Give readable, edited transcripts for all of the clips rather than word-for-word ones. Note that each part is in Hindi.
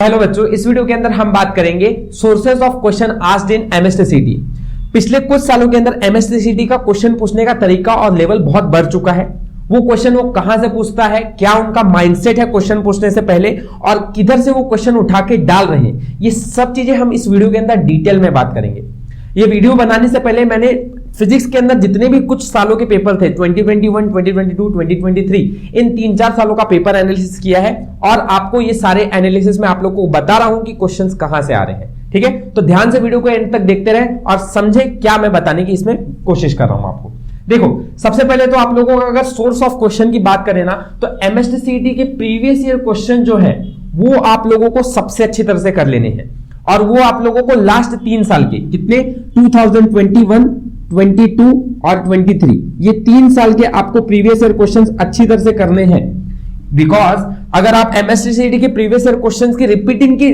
हेलो बच्चों, इस वीडियो के अंदर हम बात करेंगे sources of question asked in MSTCT. पिछले कुछ सालों के अंदर एमएसटीसीटी का क्वेश्चन पूछने का तरीका और लेवल बहुत बढ़ चुका है। वो क्वेश्चन वो कहां से पूछता है, क्या उनका माइंडसेट है क्वेश्चन पूछने से पहले, और किधर से वो क्वेश्चन उठा के डाल रहे हैं, ये सब चीजें हम इस वीडियो के अंदर डिटेल में बात करेंगे। ये वीडियो बनाने से पहले मैंने फिजिक्स के अंदर जितने भी कुछ सालों के पेपर थे 2021, 2022, 2023, इन 3-4 सालों का पेपर एनालिसिस किया है और आपको ये सारे एनालिसिस में आप लोगों को बता रहा हूं कि क्वेश्चंस कहां से आ रहे हैं। ठीक है, तो ध्यान से वीडियो को एंड तक देखते रहे और समझे क्या मैं बताने की इसमें कोशिश कर रहा हूं आपको। देखो, सबसे पहले तो आप लोगों को अगर सोर्स ऑफ क्वेश्चन की बात करें ना, तो एमएसटीसीटी के प्रीवियस ईयर क्वेश्चन जो है वो आप लोगों को सबसे अच्छी तरह से कर लेने हैं, और वो आप लोगों को लास्ट 3 साल के कितने 2021, 22 और 23, ये 3 साल के आपको प्रीवियस ईयर क्वेश्चंस अच्छी तरह से करने हैं। बिकॉज अगर आप एमएसटीसीटी के प्रीवियस ईयर क्वेश्चंस की रिपीटिंग की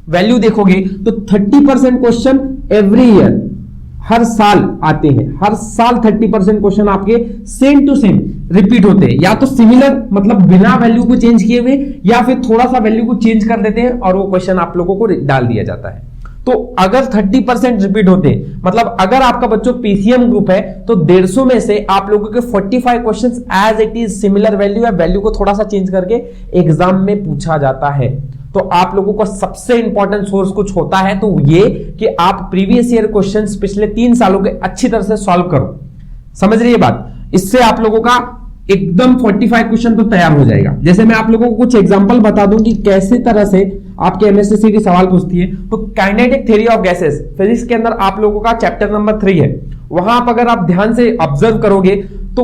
वैल्यू देखोगे तो 30% क्वेश्चन एवरी ईयर, हर साल आते हैं। हर साल 30% क्वेश्चन आपके सेम टू सेम रिपीट होते हैं, या तो सिमिलर मतलब बिना वैल्यू को चेंज किए हुए, या फिर थोड़ा सा वैल्यू को चेंज कर देते हैं और वो क्वेश्चन आप लोगों को डाल दिया जाता है। तो अगर 30% रिपीट होते हैं, मतलब अगर आपका बच्चों पीसीएम ग्रुप है तो 150 में से आप लोगों के 45 questions as it is similar value या वैल्यू को थोड़ा सा चेंज करके एग्जाम में पूछा जाता है। तो आप लोगों को सबसे इंपॉर्टेंट सोर्स कुछ होता है तो ये कि आप प्रीवियस ईयर क्वेश्चंस पिछले 3 सालों के अच्छी तरह से सॉल्व करो। समझ रही है बात? इससे आप लोगों का एकदम 45 क्वेश्चन तो तैयार हो जाएगा। जैसे मैं आप लोगों को कुछ एग्जांपल बता दूं कि कैसे तरह से आपके एमएसटीसीटी सवाल पूछती है। तो kinetic theory of gases physics के अंदर आप लोगों का चैप्टर नंबर 3 है। वहां आप अगर आप ध्यान से ऑब्जर्व करोगे तो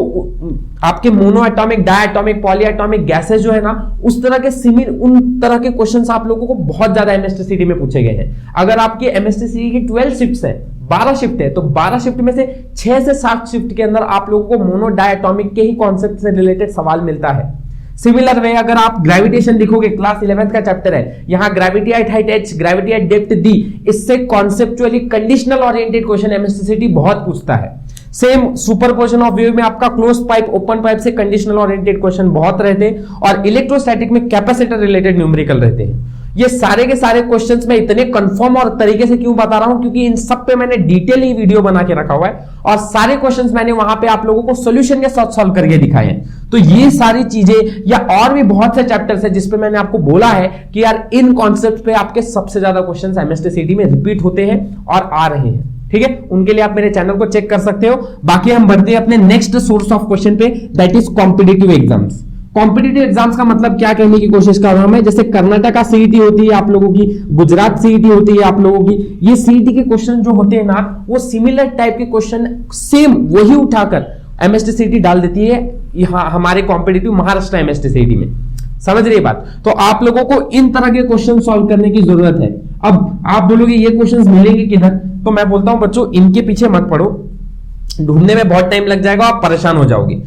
आपके mono atomic, diatomic, polyatomic gases जो है ना, उस तरह के उन तरह के क्वेश्चंस आप लोगों को बहुत ज्यादा एमएसटीसीटी में पूछे गए हैं। अगर आपकी एमएसटीसीटी की 12 शिफ्ट्स है, 12 शिफ्ट है, तो 12 शिफ्ट में से 6 से 7 शिफ्ट के अंदर आप लोगों को मोनो डायटॉमिक के ही कॉन्सेप्ट से रिलेटेड सवाल मिलता है। सिमिलर वे अगर आप ग्रेविटेशन लिखोगे, क्लास 11th का चैप्टर है, यहां gravity eight height h, gravity eight depth d, इससे कॉन्सेप्चुअली कंडीशनल ओरिएंटेड क्वेश्चन एमएसटीसीटी बहुत पूछता है। सेम सुपरपोजिशन ऑफ वेव में आपका क्लोज पाइप, ओपन पाइप से कंडीशनल ओरिएंटेड क्वेश्चन बहुत रहते हैं, और इलेक्ट्रोस्टैटिक में कैपेसिटर रिलेटेड न्यूमेरिकल रहते हैं। ये सारे के सारे क्वेश्चंस मैं इतने कंफर्म और तरीके से क्यों बता रहा हूं, क्योंकि इन सब पे मैंने डिटेल ही वीडियो बना के रखा हुआ है और सारे क्वेश्चंस मैंने वहां पे आप लोगों को सॉल्यूशन के साथ सॉल्व करके दिखाए हैं। तो ये सारी चीजें या और भी बहुत से चैप्टर्स है जिसपे मैंने आपको बोला है कि यार इन कॉन्सेप्ट पे आपके सबसे ज्यादा क्वेश्चंस एमएसटीसीटी में रिपीट होते हैं और आ रहे हैं। ठीक है, उनके लिए आप मेरे चैनल को चेक कर सकते हो। बाकी हम बढ़ते हैं अपने नेक्स्ट सोर्स ऑफ क्वेश्चन पे, that is competitive exams. Competitive exams का मतलब क्या कहने की कोशिश कर रहा हूं मैं, जैसे कर्नाटका सीईटी होती है आप लोगों की, गुजरात सीईटी होती है आप लोगों की, ये सीईटी के क्वेश्चन जो होते हैं ना, वो सिमिलर टाइप के क्वेश्चन सेम वही उठाकर एमएसटीसीटी डाल देती है यहां हमारे कॉम्पिटिटिव महाराष्ट्र एमएसटीसीटी में। समझ रही है बात? तो आप लोगों को इन तरह के क्वेश्चन सॉल्व करने की जरूरत है। अब आप बोलोगे ये क्वेश्चंस मिलेंगे किधर, तो मैं बोलता हूं बच्चों इनके पीछे मत पड़ो, ढूंढने में बहुत टाइम लग जाएगा, आप परेशान हो जाओगे।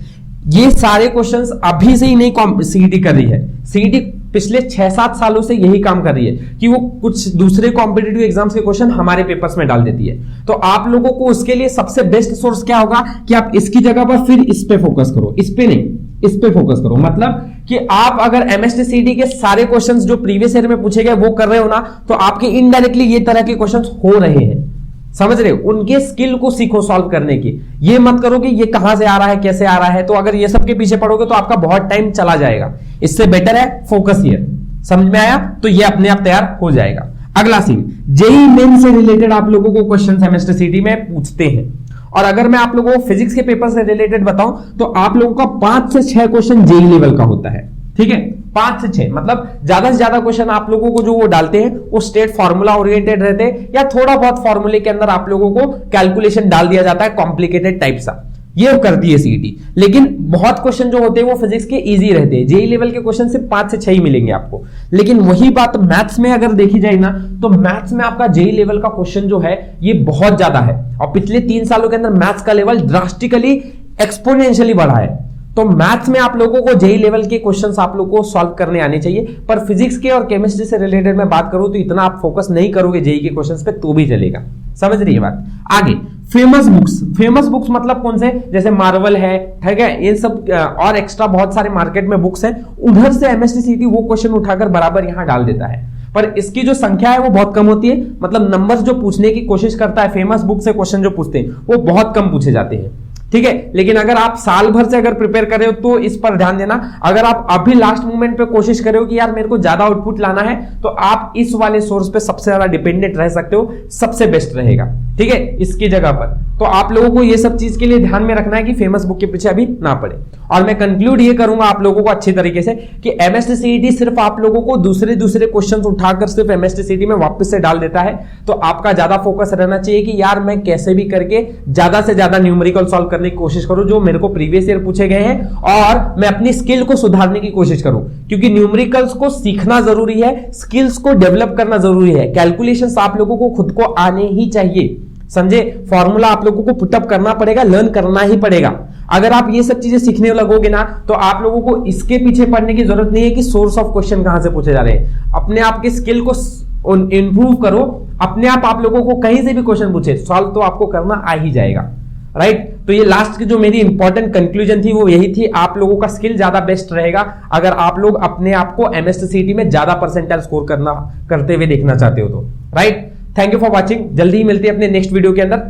ये सारे क्वेश्चंस अभी से ही नहीं सीईटी कर रही है। सीईटी पिछले 6-7 सालों से यही काम कर रही है कि वो कुछ दूसरे कॉम्पिटिटिव एग्जाम्स के क्वेश्चन हमारे पेपर्स में डाल देती है। तो आप लोगों को उसके लिए सबसे बेस्ट सोर्स क्या होगा कि आप इसकी जगह पर फिर इस पे फोकस करो, इस पे नहीं, इस पे फोकस करो। मतलब कि आप अगर एमएसटीसीटी के सारे क्वेश्चंस जो प्रीवियस ईयर में पूछे गए वो कर रहे हो ना, तो आपके इनडायरेक्टली ये तरह के क्वेश्चंस हो रहे हैं। समझ रहे हो? उनके स्किल को सीखो सॉल्व करने की। ये मत करो कि ये कहां से आ रहा है, कैसे आ रहा है। तो अगर ये सब के पीछे पड़ोगे तो आपका बहुत टाइम चला जाएगा। इससे बेटर है फोकस हियर। समझ में आया? तो ये अपने आप तैयार हो जाएगा। अगला सीन, जेईई मेन से रिलेटेड आप लोगों को क्वेश्चन एमएसटीसीटी में पूछते हैं। और अगर मैं आप लोगों को फिजिक्स के पेपर से रिलेटेड बताऊं तो आप लोगों का 5 से 6 क्वेश्चन जेईई लेवल का होता है। ठीक है, 5 से 6, मतलब ज्यादा से ज्यादा क्वेश्चन आप लोगों को जो वो डालते हैं वो स्टेट फॉर्मूला ओरिएंटेड रहते हैं, या थोड़ा बहुत फॉर्मूले के अंदर आप लोगों को कैलकुलेशन डाल दिया जाता है कॉम्प्लिकेटेड टाइप सा। ये करती है सीईटी। लेकिन बहुत क्वेश्चन जो होते हैं वो फिजिक्स के इजी रहते हैं। जेईई लेवल के क्वेश्चन सिर्फ 5 से 6 ही मिलेंगे आपको। लेकिन वही बात मैथ्स में अगर देखी जाए ना, तो मैथ्स में आपका जेईई लेवल का क्वेश्चन जो है ये बहुत ज्यादा है, और पिछले 3 सालों के अंदर मैथ्स का लेवल ड्रास्टिकली एक्सपोनेंशियली बढ़ा है। तो मैथ्स में आप लोगों को जेईई लेवल के क्वेश्चंस आप लोगों को सॉल्व करने आने चाहिए। पर फिजिक्स के और केमिस्ट्री से रिलेटेड मैं बात करूं तो इतना आप फोकस नहीं करोगे जेईई के क्वेश्चंस पे तो भी चलेगा। समझ रही है बात? आगे फेमस बुक्स मतलब कौन से, जैसे मार्वल है, ठीक है, ये सब और एक्स्ट्रा बहुत सारे मार्केट में बुक्स हैं, उधर से एमएसटीसीटी वो क्वेश्चन उठाकर बराबर यहां डाल देता है। पर इसकी जो संख्या है वो बहुत कम होती है, मतलब नंबर्स जो पूछने की कोशिश करता है, फेमस बुक से क्वेश्चन जो पूछते हैं वो बहुत कम पूछे जाते हैं, ठीक है। लेकिन अगर आप साल भर से अगर प्रिपेयर कर रहे हो तो इस पर ध्यान देना। अगर आप अभी लास्ट मोमेंट पे कोशिश कर रहे हो कि यार मेरे को ज्यादा आउटपुट लाना है, तो आप इस वाले सोर्स पे सबसे ज्यादा डिपेंडेंट रह सकते हो, सबसे बेस्ट रहेगा, ठीक है, इसकी जगह पर। तो आप लोगों को ये सब चीज के लिए ध्यान में रखना है कि फेमस बुक के पीछे अभी ना पड़े। और मैं कंक्लूड ये करूंगा आप लोगों को अच्छी तरीके से कि एमएसटीसीईटी सिर्फ आप लोगों को दूसरे क्वेश्चंस उठाकर सिर्फ एमएसटीसीईटी में वापस से डाल देता है। तो आपका ज्यादा फोकस रहना चाहिए कि यार मैं कैसे भी करके ज्यादा से ज्यादा न्यूमेरिकल सॉल्व करने की कोशिश करूं जो मेरे को प्रीवियस ईयर पूछे गए हैं, और मैं अपनी स्किल को सुधारने की कोशिश करूं, क्योंकि न्यूमेरिकल्स को सीखना जरूरी है, स्किल्स को डेवलप करना जरूरी है। कैलकुलेशंस आप लोगों को खुद को आने ही चाहिए, समझे। फॉर्मूला आप लोगों को पुटअप करना पड़ेगा, लर्न करना ही पड़ेगा। अगर आप ये सब चीजें सीखने लगोगे ना, तो आप लोगों को इसके पीछे पड़ने की जरूरत नहीं है कि सोर्स ऑफ क्वेश्चन कहां से पूछे जा रहे हैं। अपने आप की स्किल को इंप्रूव करो, अपने आप लोगों को कहीं से भी क्वेश्चन पूछे, सॉल्व तो आपको करना आ ही जाएगा, राइट। तो ये लास्ट की जो मेरी इंपॉर्टेंट कंक्लूजन थी वो यही थी, आप लोगों का स्किल ज्यादा बेस्ट रहेगा अगर आप लोग अपने आप को एमएसटीसीईटी में ज्यादा परसेंटाइल स्कोर करते हुए देखना चाहते हो तो, right. Thank you for watching. जल्दी ही मिलते हैं अपने नेक्स्ट वीडियो के अंदर।